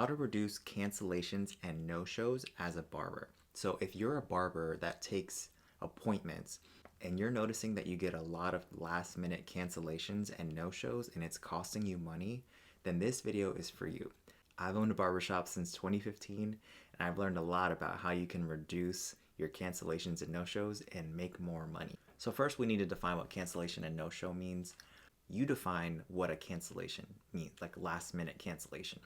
how to reduce cancellations and no-shows as a barber. So if you're a barber that takes appointments and you're noticing that you get a lot of last minute cancellations and no-shows and it's costing you money, then this video is for you. I've owned a barbershop since 2015 and I've learned a lot about how you can reduce your cancellations and no-shows and make more money. So first we need to define what cancellation and no-show means. You define what a cancellation means, like last minute cancellation.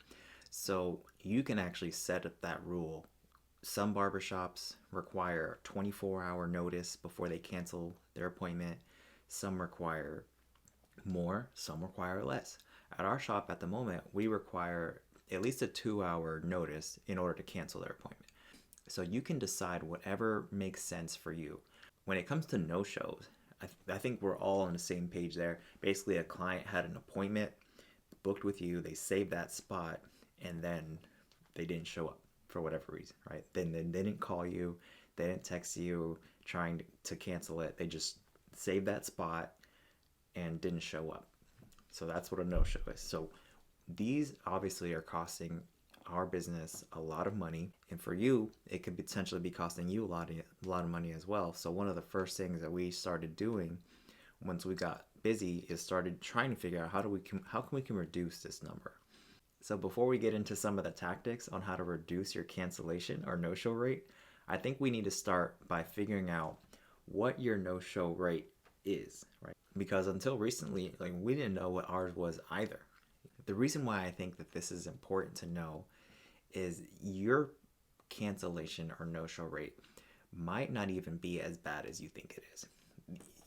So you can actually set up that rule. Some barbershops require 24-hour notice before they cancel their appointment. Some require more, some require less. At our shop at the moment, we require at least a 2-hour notice in order to cancel their appointment. So you can decide whatever makes sense for you. When it comes to no-shows, I think we're all on the same page there. Basically, a client had an appointment booked with you, they saved that spot, and then they didn't show up for whatever reason, right? Then they didn't call you, they didn't text you trying to cancel it. They just saved that spot and didn't show up. So that's what a no-show is. So these obviously are costing our business a lot of money, and for you it could potentially be costing you a lot of money as well. So one of the first things that we started doing once we got busy is started trying to figure out how we can reduce this number. So before we get into some of the tactics on how to reduce your cancellation or no-show rate, I think we need to start by figuring out what your no-show rate is, right? Because until recently, like, we didn't know what ours was either. The reason why I think that this is important to know is your cancellation or no-show rate might not even be as bad as you think it is.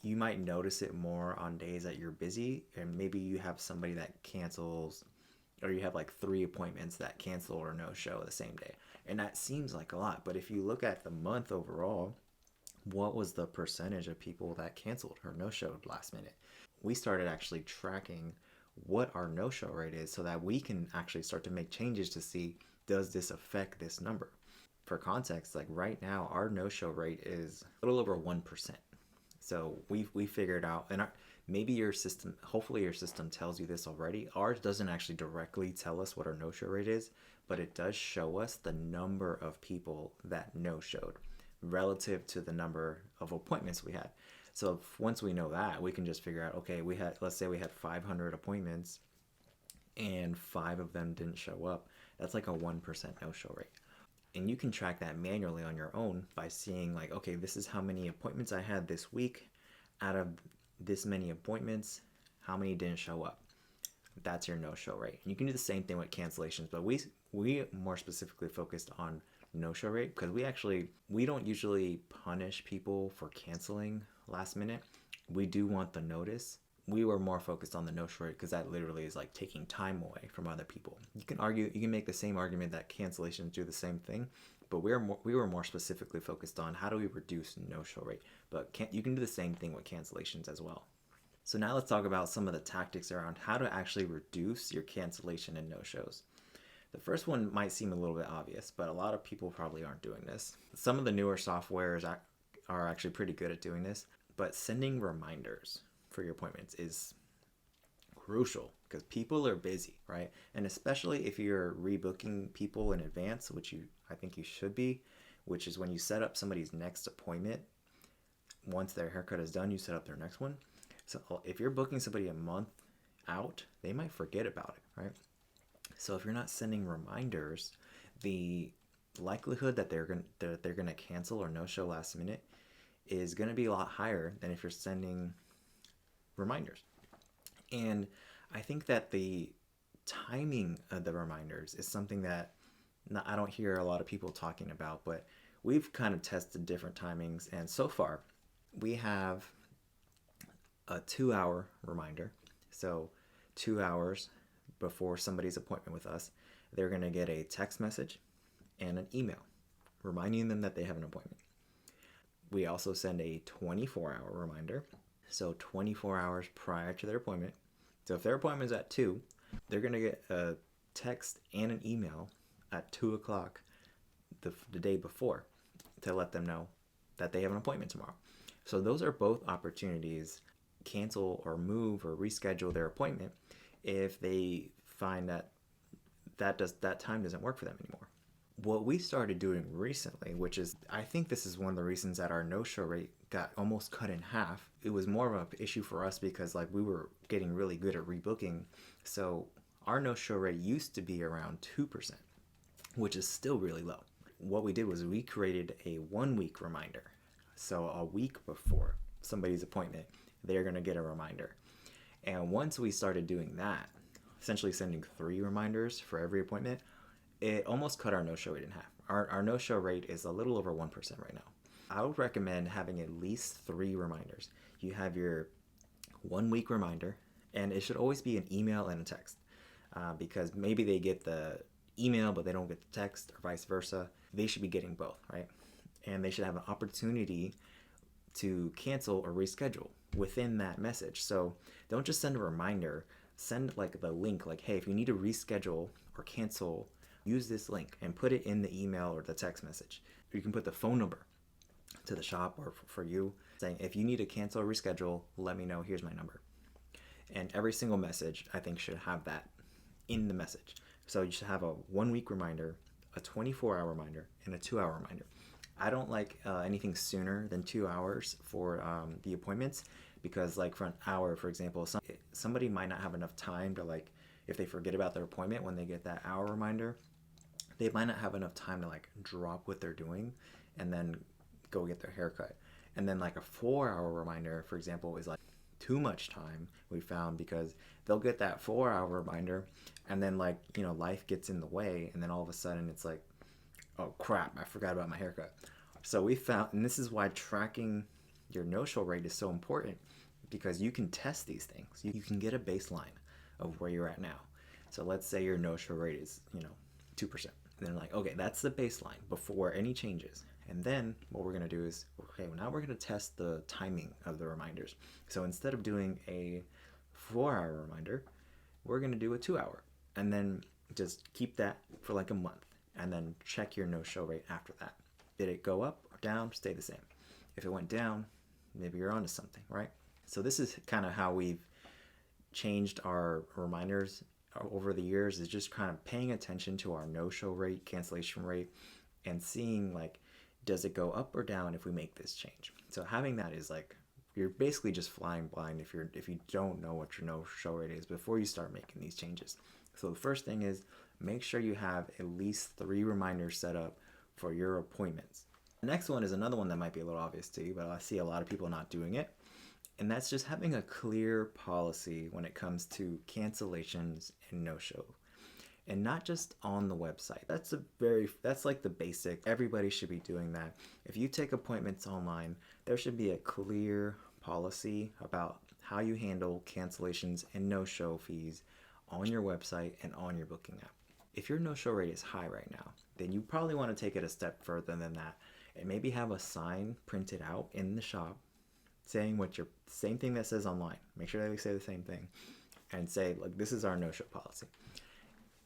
You might notice it more on days that you're busy, and maybe you have somebody that cancels, or you have like 3 appointments that cancel or no-show the same day. And that seems like a lot, but if you look at the month overall, what was the percentage of people that canceled or no-showed last minute? We started actually tracking what our no-show rate is so that we can actually start to make changes to see, does this affect this number? For context, like right now, our no-show rate is a little over 1%. So we figured out, and maybe your system, hopefully your system tells you this already. Ours doesn't actually directly tell us what our no-show rate is, but it does show us the number of people that no-showed relative to the number of appointments we had. So once we know that, we can just figure out, okay, let's say we had 500 appointments and 5 of them didn't show up. That's like a 1% no-show rate. And you can track that manually on your own by seeing like, okay, this is how many appointments I had this week. Out of this many appointments, how many didn't show up? That's your no-show rate. And you can do the same thing with cancellations, but we more specifically focused on no-show rate because we don't usually punish people for canceling last minute. We do want the notice. We were more focused on the no-show rate because that literally is like taking time away from other people. You can make the same argument that cancellations do the same thing, but we were more specifically focused on how do we reduce no-show rate. But you can do the same thing with cancellations as well. So now let's talk about some of the tactics around how to actually reduce your cancellation and no-shows. The first one might seem a little bit obvious, but a lot of people probably aren't doing this. Some of the newer softwares are actually pretty good at doing this, but sending reminders for your appointments is crucial because people are busy, right? And especially if you're rebooking people in advance, which I think you should be, which is when you set up somebody's next appointment. Once their haircut is done, you set up their next one. So if you're booking somebody a month out, they might forget about it, right? So if you're not sending reminders, the likelihood that they're gonna cancel or no-show last minute is gonna be a lot higher than if you're sending reminders. And I think that the timing of the reminders is something that I don't hear a lot of people talking about, but we've kind of tested different timings, and so far we have a 2-hour reminder. So 2 hours before somebody's appointment with us, they're going to get a text message and an email reminding them that they have an appointment. We also send a 24-hour reminder, so 24 hours prior to their appointment. So if their appointment is at 2, they're going to get a text and an email at 2 o'clock the day before to let them know that they have an appointment tomorrow. So those are both opportunities to cancel or move or reschedule their appointment if they find that that time doesn't work for them anymore. What we started doing recently, which is, I think this is one of the reasons that our no-show rate got almost cut in half. It was more of an issue for us because like we were getting really good at rebooking. So our no-show rate used to be around 2%, which is still really low. What we did was we created a 1 week reminder. So a week before somebody's appointment, they're going to get a reminder. And once we started doing that, essentially sending 3 reminders for every appointment, it almost cut our no-show rate in half. Our no-show rate is a little over 1% right now. I would recommend having at least 3 reminders. You have your 1 week reminder, and it should always be an email and a text, because maybe they get the email but they don't get the text, or vice versa. They should be getting both, right? And they should have an opportunity to cancel or reschedule within that message. So don't just send a reminder. Send like the link, like, hey, if you need to reschedule or cancel, use this link, and put it in the email or the text message. You can put the phone number to the shop or for you, saying, if you need to cancel or reschedule, let me know, here's my number. And every single message, I think, should have that in the message. So you should have a 1 week reminder, a 24-hour reminder, and a 2-hour reminder. I don't like anything sooner than 2 hours for the appointments, because like for an hour, for example, somebody might not have enough time to, like, if they forget about their appointment when they get that hour reminder, they might not have enough time to like drop what they're doing and then go get their haircut. And then like a 4-hour reminder, for example, is like too much time, we found, because they'll get that 4-hour reminder and then, like, you know, life gets in the way, and then all of a sudden it's like, oh crap, I forgot about my haircut. So we found, and this is why tracking your no-show rate is so important, because you can test these things. You can get a baseline of where you're at now. So let's say your no-show rate is, 2%. And then like, okay, that's the baseline before any changes. And then what we're going to do is, okay, well, now we're going to test the timing of the reminders. So instead of doing a 4-hour reminder, we're going to do a 2-hour. And then just keep that for like a month. And then check your no-show rate after that. Did it go up or down? Stay the same. If it went down, maybe you're onto something, right? So this is kind of how we've changed our reminders over the years, is just kind of paying attention to our no-show rate, cancellation rate, and seeing, like, does it go up or down if we make this change? So having that is like, you're basically just flying blind if you don't know what your no-show rate is before you start making these changes. So the first thing is, make sure you have at least 3 reminders set up for your appointments. The next one is another one that might be a little obvious to you, but I see a lot of people not doing it. And that's just having a clear policy when it comes to cancellations and no-show. And not just on the website. That's like the basic. Everybody should be doing that. If you take appointments online, there should be a clear policy about how you handle cancellations and no-show fees on your website and on your booking app. If your no-show rate is high right now, then you probably want to take it a step further than that and maybe have a sign printed out in the shop saying same thing that says online. Make sure that they say the same thing, and say, like, this is our no-show policy.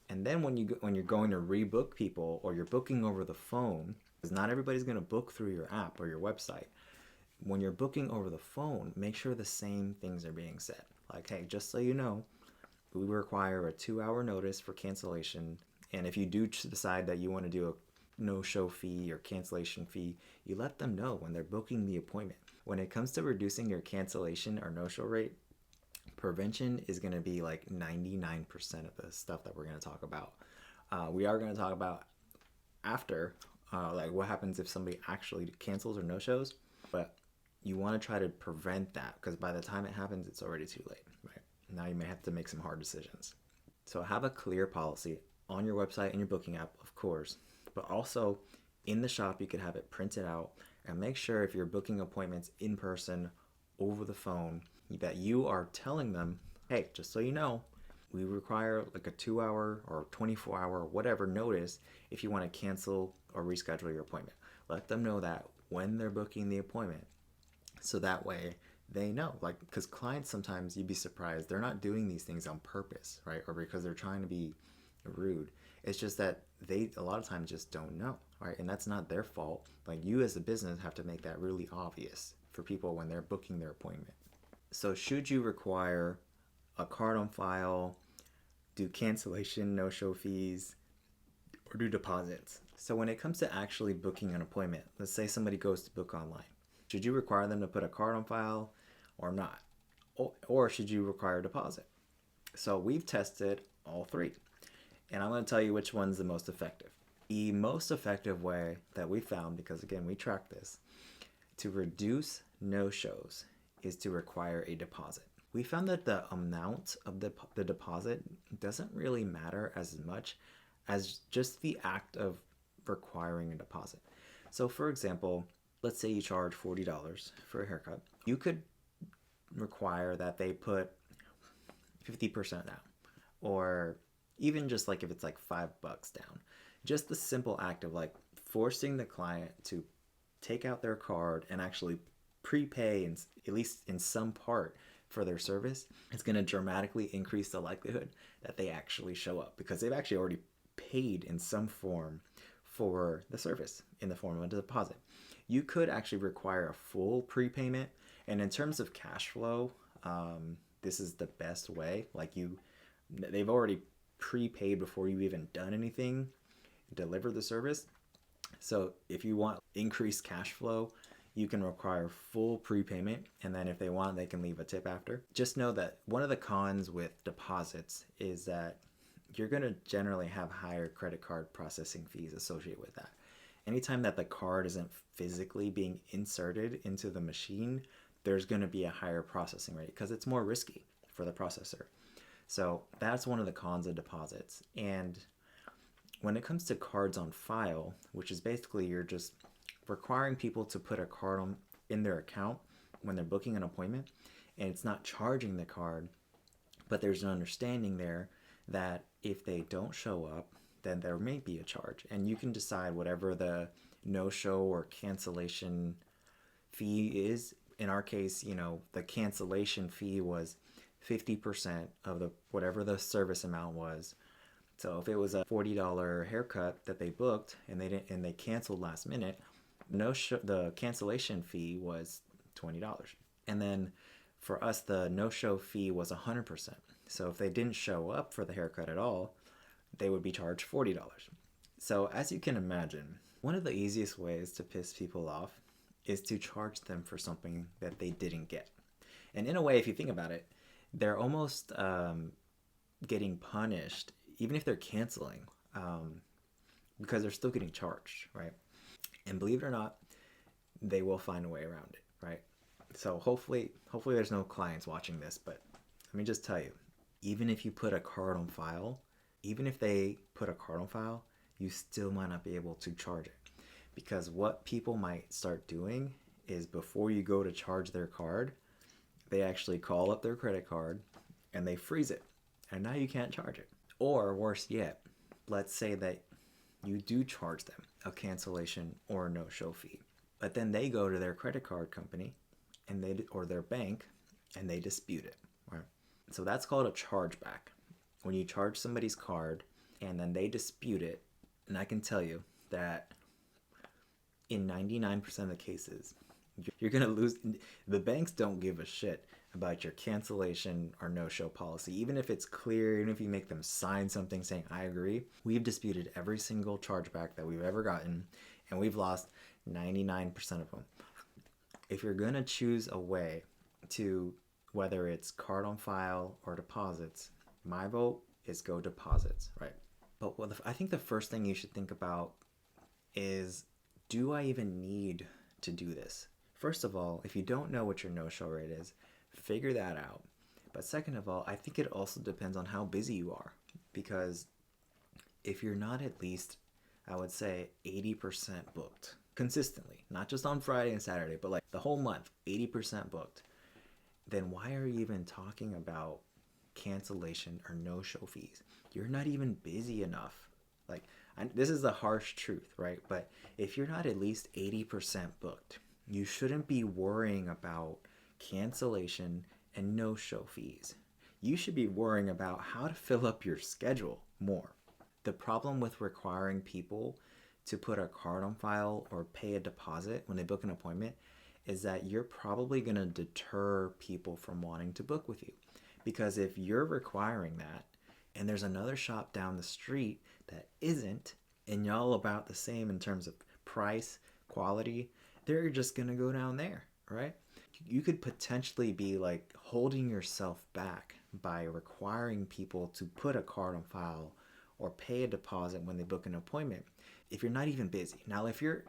And then when you're going to rebook people, or you're booking over the phone, because not everybody's going to book through your app or your website. When you're booking over the phone, make sure the same things are being said. Like, hey, just so you know, we require a 2-hour notice for cancellation. And if you do decide that you want to do a no-show fee or cancellation fee, you let them know when they're booking the appointment. When it comes to reducing your cancellation or no-show rate, prevention is going to be like 99% of the stuff that we're going to talk about. We are going to talk about after, like what happens if somebody actually cancels or no-shows, but you want to try to prevent that, because by the time it happens, it's already too late, right? Now you may have to make some hard decisions. So have a clear policy on your website and your booking app, of course, but also in the shop, you could have it printed out, and make sure if you're booking appointments in person, over the phone, that you are telling them, hey, just so you know, we require like a 2-hour or 24-hour, whatever notice if you want to cancel or reschedule your appointment. Let them know that when they're booking the appointment, so that way they know. Like, because clients, sometimes you'd be surprised, they're not doing these things on purpose, right? Or because they're trying to be rude. It's just that they a lot of times just don't know, right? And that's not their fault. Like, you as a business have to make that really obvious for people when they're booking their appointment. So should you require a card on file, do cancellation, no-show fees, or do deposits. So when it comes to actually booking an appointment, let's say somebody goes to book online. Should you require them to put a card on file or not? Or should you require a deposit? So we've tested all three. And I'm going to tell you which one's the most effective. The most effective way that we found, because again, we track this, to reduce no-shows is to require a deposit. We found that the amount of the deposit doesn't really matter as much as just the act of requiring a deposit. So for example, let's say you charge $40 for a haircut. You could require that they put 50% down, or even just like if it's like $5 down. Just the simple act of like forcing the client to take out their card and actually prepay, in, at least in some part, for their service, it's going to dramatically increase the likelihood that they actually show up, because they've actually already paid in some form for the service in the form of a deposit. You could actually require a full prepayment, and in terms of cash flow, this is the best way. Like they've already prepaid before you've even done anything, delivered the service. So if you want increased cash flow, you can require full prepayment, and then if they want, they can leave a tip after. Just know that one of the cons with deposits is that you're going to generally have higher credit card processing fees associated with that. Anytime that the card isn't physically being inserted into the machine, there's going to be a higher processing rate because it's more risky for the processor. So that's one of the cons of deposits. And when it comes to cards on file, which is basically you're just requiring people to put a card in their account when they're booking an appointment, and it's not charging the card, but there's an understanding there that if they don't show up, then there may be a charge, and you can decide whatever the no-show or cancellation fee is. In our case, the cancellation fee was 50% of the whatever the service amount was. So if it was a $40 haircut that they booked and they canceled last minute, the cancellation fee was $20. And then for us, the no-show fee was 100%. So if they didn't show up for the haircut at all, they would be charged $40. So as you can imagine, one of the easiest ways to piss people off is to charge them for something that they didn't get. And in a way, if you think about it, they're almost getting punished, even if they're canceling, because they're still getting charged, right? And believe it or not, they will find a way around it, right? So hopefully there's no clients watching this, but let me just tell you, even if you put a card on file, even if they put a card on file, you still might not be able to charge it. Because what people might start doing is before you go to charge their card, they actually call up their credit card and they freeze it. And now you can't charge it. Or worse yet, let's say that you do charge them a cancellation or a no-show fee, but then they go to their credit card company or their bank and they dispute it, right? So that's called a chargeback. When you charge somebody's card and then they dispute it, and I can tell you that in 99% of the cases, you're going to lose. The banks don't give a shit about your cancellation or no-show policy. Even if it's clear, even if you make them sign something saying, I agree, we've disputed every single chargeback that we've ever gotten, and we've lost 99% of them. If you're going to choose a way to, whether it's card on file or deposits, my vote is go deposits, right? But I think the first thing you should think about is, do I even need to do this? First of all, if you don't know what your no-show rate is, figure that out. But second of all, I think it also depends on how busy you are. Because if you're not at least, I would say, 80% booked consistently, not just on Friday and Saturday, but like the whole month, 80% booked, then why are you even talking about cancellation or no-show fees? You're not even busy enough. Like, this is the harsh truth, right? But if you're not at least 80% booked, you shouldn't be worrying about cancellation and no-show fees. You should be worrying about how to fill up your schedule more. The problem with requiring people to put a card on file or pay a deposit when they book an appointment is that you're probably going to deter people from wanting to book with you. Because if you're requiring that, and there's another shop down the street that isn't, and y'all about the same in terms of price, quality, they're just gonna go down there, right? You could potentially be like holding yourself back by requiring people to put a card on file or pay a deposit when they book an appointment if you're not even busy. Now, if you're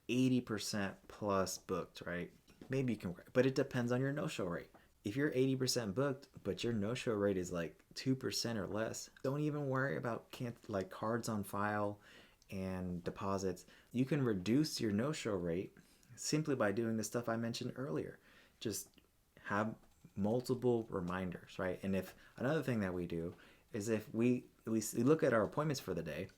80% plus booked, right? Maybe you can, but it depends on your no-show rate. If you're 80% booked, but your no-show rate is like 2% or less, don't even worry about like cards on file and deposits. You can reduce your no-show rate simply by doing the stuff I mentioned earlier. Just have multiple reminders, right? And if another thing that we do is if we look at our appointments for the day,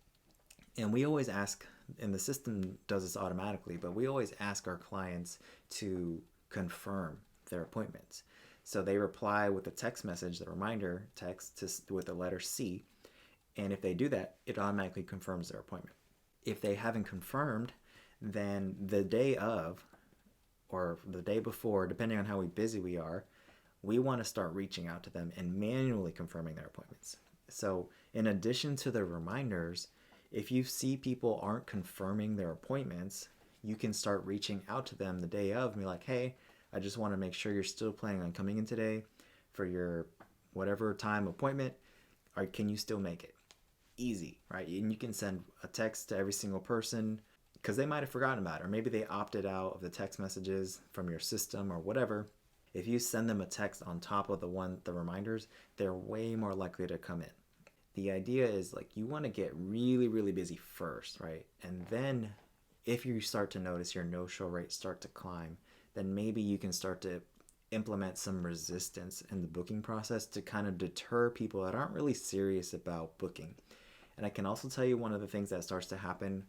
and we always ask, and the system does this automatically, but we always ask our clients to confirm their appointments. So they reply with a text message, the reminder text with the letter C. And if they do that, it automatically confirms their appointment. If they haven't confirmed, then the day of or the day before, depending on how busy we are, we want to start reaching out to them and manually confirming their appointments. So in addition to the reminders, if you see people aren't confirming their appointments, you can start reaching out to them the day of and be like, hey, I just want to make sure you're still planning on coming in today for your whatever time appointment. Or can you still make it? Easy, right? And you can send a text to every single person because they might have forgotten about it, or maybe they opted out of the text messages from your system or whatever. If you send them a text on top of the reminders, they're way more likely to come in. The idea is like you want to get really, really busy first, right? And then if you start to notice your no-show rate start to climb, then maybe you can start to implement some resistance in the booking process to kind of deter people that aren't really serious about booking. And I can also tell you one of the things that starts to happen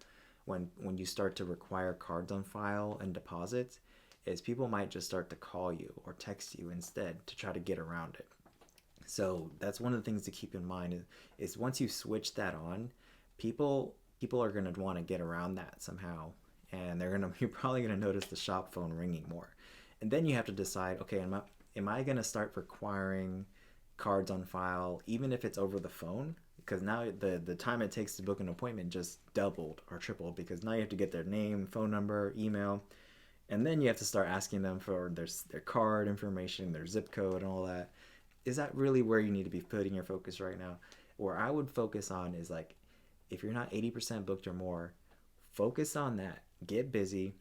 when you start to require cards on file and deposits is people might just start to call you or text you instead to try to get around it. So that's one of the things to keep in mind is once you switch that on, people are going to want to get around that somehow, and you're probably going to notice the shop phone ringing more. And then you have to decide, okay, am I going to start requiring cards on file even if it's over the phone? Because now the time it takes to book an appointment just doubled or tripled, because now you have to get their name, phone number, email, and then you have to start asking them for their card information, their zip code, and all that. Is that really where you need to be putting your focus right now? Where I would focus on is like, if you're not 80% booked or more, focus on that. Get busy,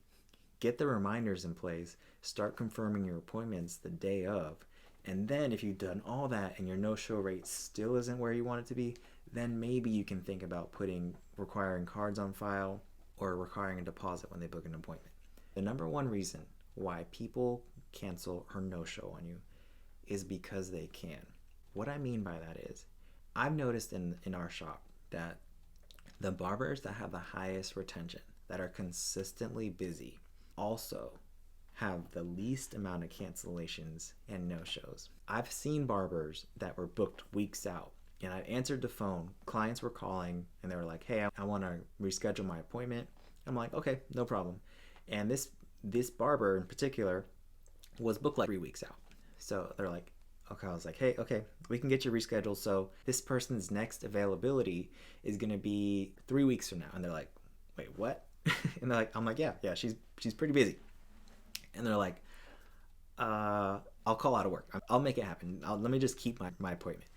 get the reminders in place, start confirming your appointments the day of. And then if you've done all that and your no-show rate still isn't where you want it to be, then maybe you can think about requiring cards on file or requiring a deposit when they book an appointment. The number one reason why people cancel or no-show on you is because they can. What I mean by that is, I've noticed in our shop that the barbers that have the highest retention, that are consistently busy, also have the least amount of cancellations and no-shows. I've seen barbers that were booked weeks out, and I answered the phone. Clients were calling, and they were like, hey, I want to reschedule my appointment. I'm like, okay, no problem. And this barber in particular was booked like 3 weeks out. So they're like, okay, I was like, hey, okay, we can get you rescheduled. So this person's next availability is going to be 3 weeks from now. And they're like, wait, what? And they're like, I'm like, yeah, she's pretty busy. And they're like, I'll call out of work. I'll make it happen. Let me just keep my appointment.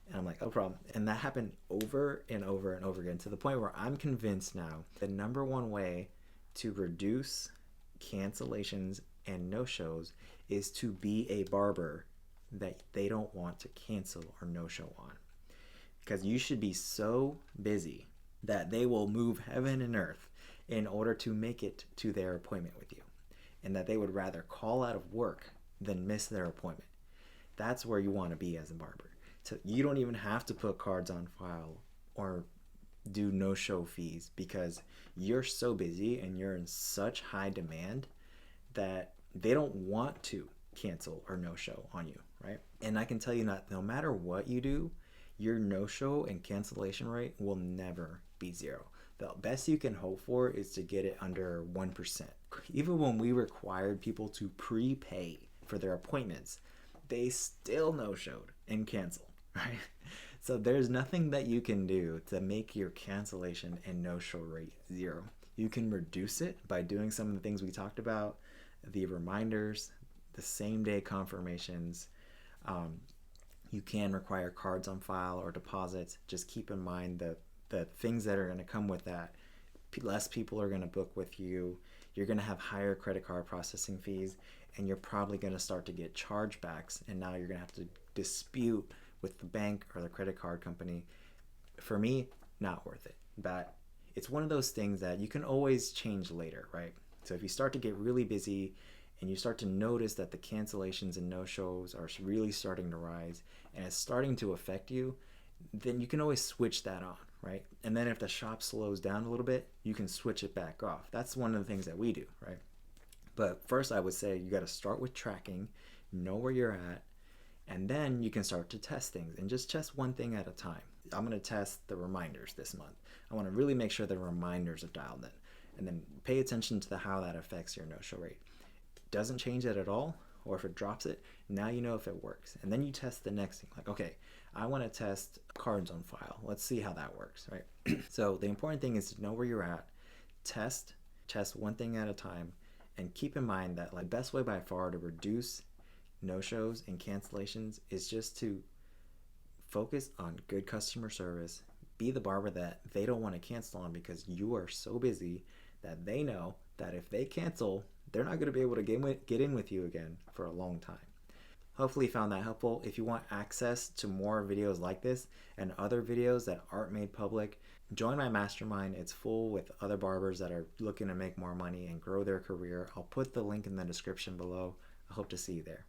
And I'm like, no problem. And that happened over and over and over again, to the point where I'm convinced now the number one way to reduce cancellations and no-shows is to be a barber that they don't want to cancel or no-show on. Because you should be so busy that they will move heaven and earth in order to make it to their appointment with you, and that they would rather call out of work than miss their appointment. That's where you want to be as a barber. So you don't even have to put cards on file or do no-show fees, because you're so busy and you're in such high demand that they don't want to cancel or no-show on you, right? And I can tell you that no matter what you do, your no-show and cancellation rate will never be zero. The best you can hope for is to get it under 1%. Even when we required people to prepay for their appointments, they still no-showed and canceled, right? So there's nothing that you can do to make your cancellation and no-show rate zero. You can reduce it by doing some of the things we talked about, the reminders, the same day confirmations. You can require cards on file or deposits. Just keep in mind the things that are going to come with that. Less people are going to book with you. You're going to have higher credit card processing fees, and you're probably going to start to get chargebacks. And now you're going to have to dispute with the bank or the credit card company. For me, not worth it. But it's one of those things that you can always change later, right? So if you start to get really busy and you start to notice that the cancellations and no-shows are really starting to rise and it's starting to affect you, then you can always switch that on, right? And then if the shop slows down a little bit, you can switch it back off. That's one of the things that we do, right? But first I would say you got to start with tracking, know where you're at, and then you can start to test things and just test one thing at a time. I'm going to test the reminders this month. I want to really make sure the reminders are dialed in, and then pay attention to how that affects your no-show rate. Doesn't change it at all, or if it drops it, now you know if it works. And then you test the next thing. Like, okay, I want to test cards on file. Let's see how that works, right? So the important thing is to know where you're at, test one thing at a time, and keep in mind that like best way by far to reduce no-shows and cancellations is just to focus on good customer service. Be the barber that they don't want to cancel on because you are so busy that they know that if they cancel, they're not going to be able to get in with you again for a long time. Hopefully you found that helpful. If you want access to more videos like this and other videos that aren't made public, join my mastermind. It's full with other barbers that are looking to make more money and grow their career. I'll put the link in the description below. I hope to see you there.